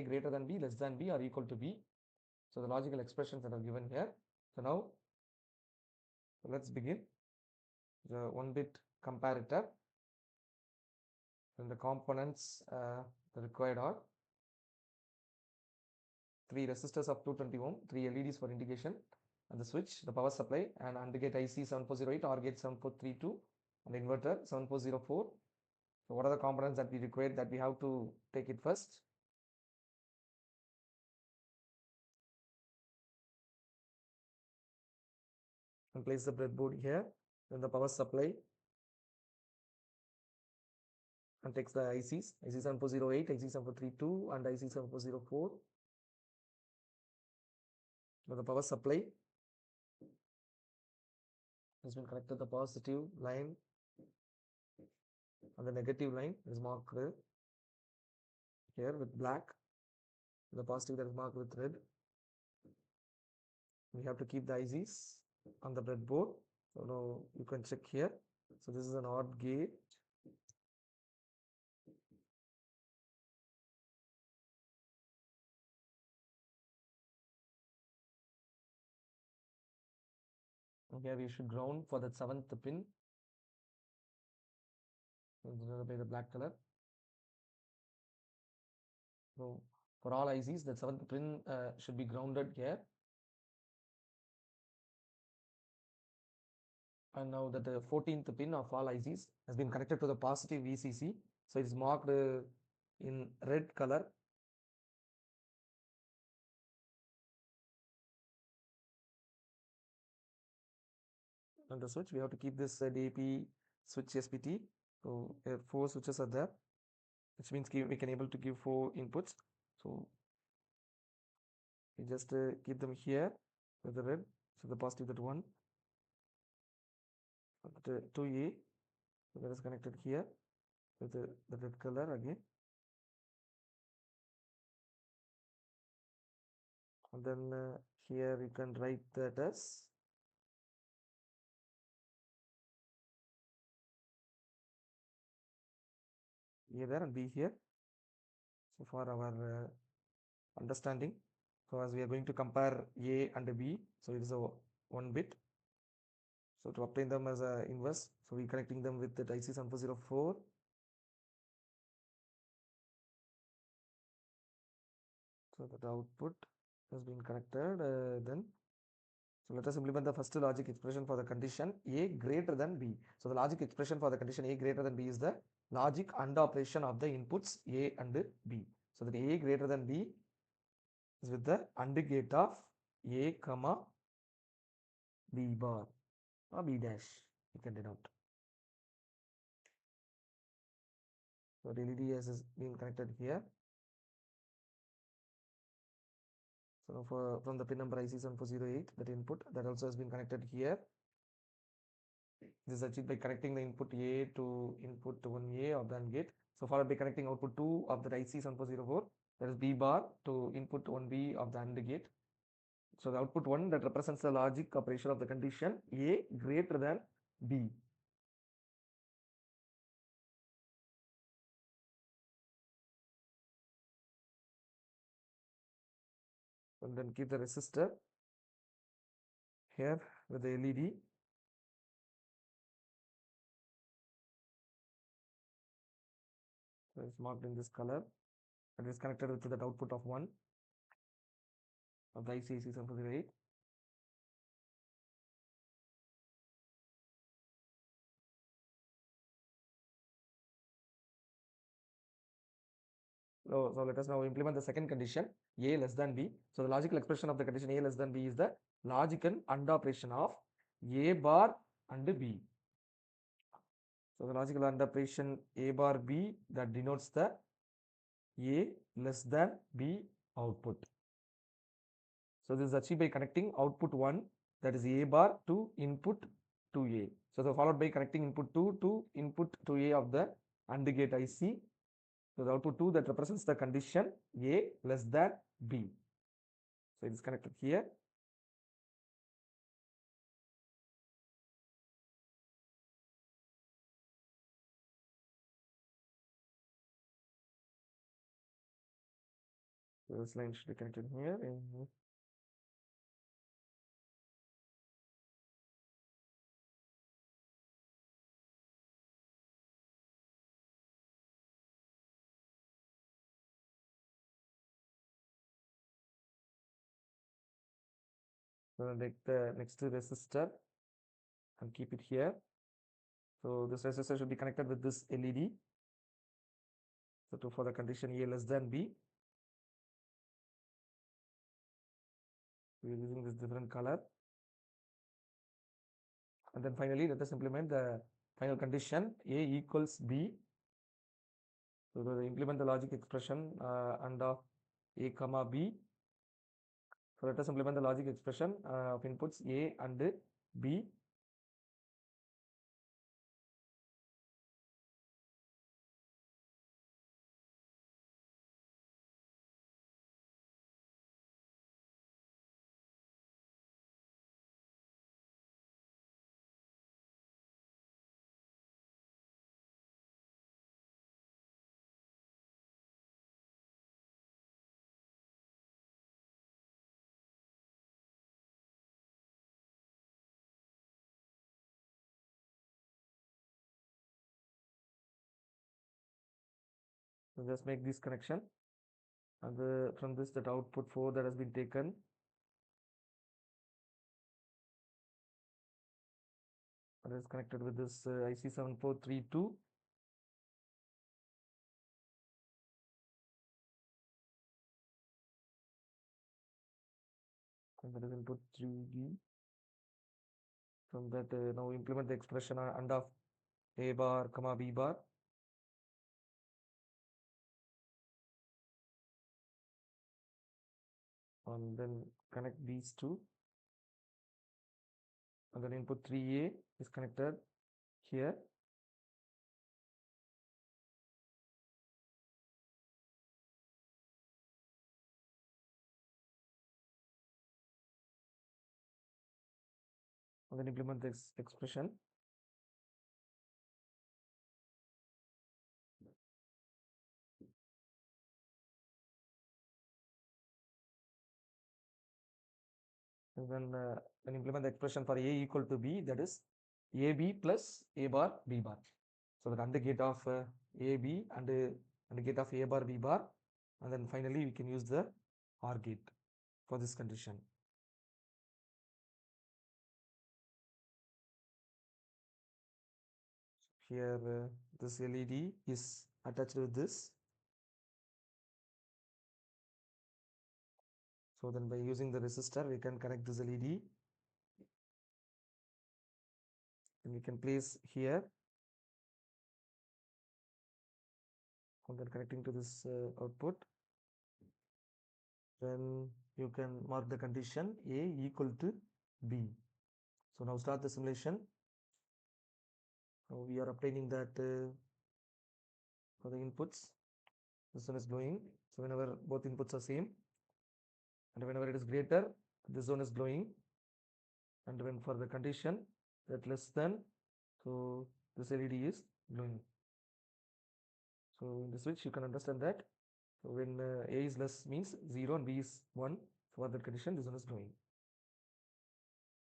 greater than B, less than B, or equal to B. So the logical expressions that are given here. So now let's begin. The 1-bit comparator, and the components required are 3 resistors of 220 ohm, 3 LEDs for indication, and the switch, the power supply, and AND gate IC 7408, OR gate 7432, and inverter 7404. So what are the components that we require, that we have to take it first? And place the breadboard here, then the power supply, and takes the ICs, IC 7408, IC 7432, and IC 7404. Now the power supply has been connected. The positive line and the negative line is marked here with black. The positive that is marked with red. We have to keep the ICs on the breadboard. So now you can check here. So this is an OR gate. Here we should ground for the 7th pin by the black color. So for all ICs, the 7th pin should be grounded here. And now that the 14th pin of all ICs has been connected to the positive VCC. So it is marked in red color. And the switch, we have to keep this DAP switch SPT. So 4 switches are there, which means we can able to give 4 inputs. So we just keep them here with the red. So the positive, that 1, the 2A, so that is connected here with the red color again. And then here you can write that as A there and B here. So for our understanding, so as we are going to compare A and B, so it is a 1 bit. So to obtain them as a inverse, so we connecting them with the IC 7404. So that the output has been connected. Then so let us implement the first logic expression for the condition A greater than B. So the logic expression for the condition A greater than B is the logic AND operation of the inputs A and B. So that A greater than B is with the AND gate of A comma B bar or B dash, you can denote. So the LED has been connected here. So from the pin number IC 7408, that input that also has been connected here. This is achieved by connecting the input A to input 1A of the AND gate. So followed by connecting output 2 of the IC 7404, that is B bar, to input 1B of the AND gate. So the output 1 that represents the logic operation of the condition A greater than B. And then keep the resistor here with the LED. So it's marked in this color. It is connected to that output of 1 of the IC 7408. So let us now implement the second condition, A less than B. So the logical expression of the condition A less than B is the logical AND operation of A bar and B. So the logical AND operation A bar B, that denotes the A less than B output. So this is achieved by connecting output 1, that is A bar, to input 2A. So followed by connecting input 2 to input 2A of the AND gate IC. So the output 2 that represents the condition A less than B. So it is connected here. So this line should be connected here. So take the next resistor and keep it here. So this resistor should be connected with this LED. So for the condition A less than B, we are using this different color. And then finally, let us implement the final condition A equals B. So to implement the logic expression under A comma B. So let us implement the logic expression of inputs A and B. So just make this connection, and from this that output 4 that has been taken, that is connected with this IC 7432. And that is input 3D. From that now implement the expression and of A bar comma B bar. And then connect these two, and then input 3A is connected here. And then implement this expression. And then implement the expression for A equal to B, that is AB plus A bar B bar. So that AND gate of AB and the gate of A bar B bar, and then finally we can use the OR gate for this condition. Here this LED is attached with this. So then by using the resistor we can connect this LED, and we can place here, and then connecting to this output. Then you can mark the condition A equal to B. So now start the simulation. Now we are obtaining that for the inputs. This one is glowing. So whenever both inputs are same, and whenever it is greater, this one is glowing. And when for the condition that less than, so this LED is glowing. So in the switch you can understand that. So when A is less means 0 and B is 1, for that condition this one is glowing.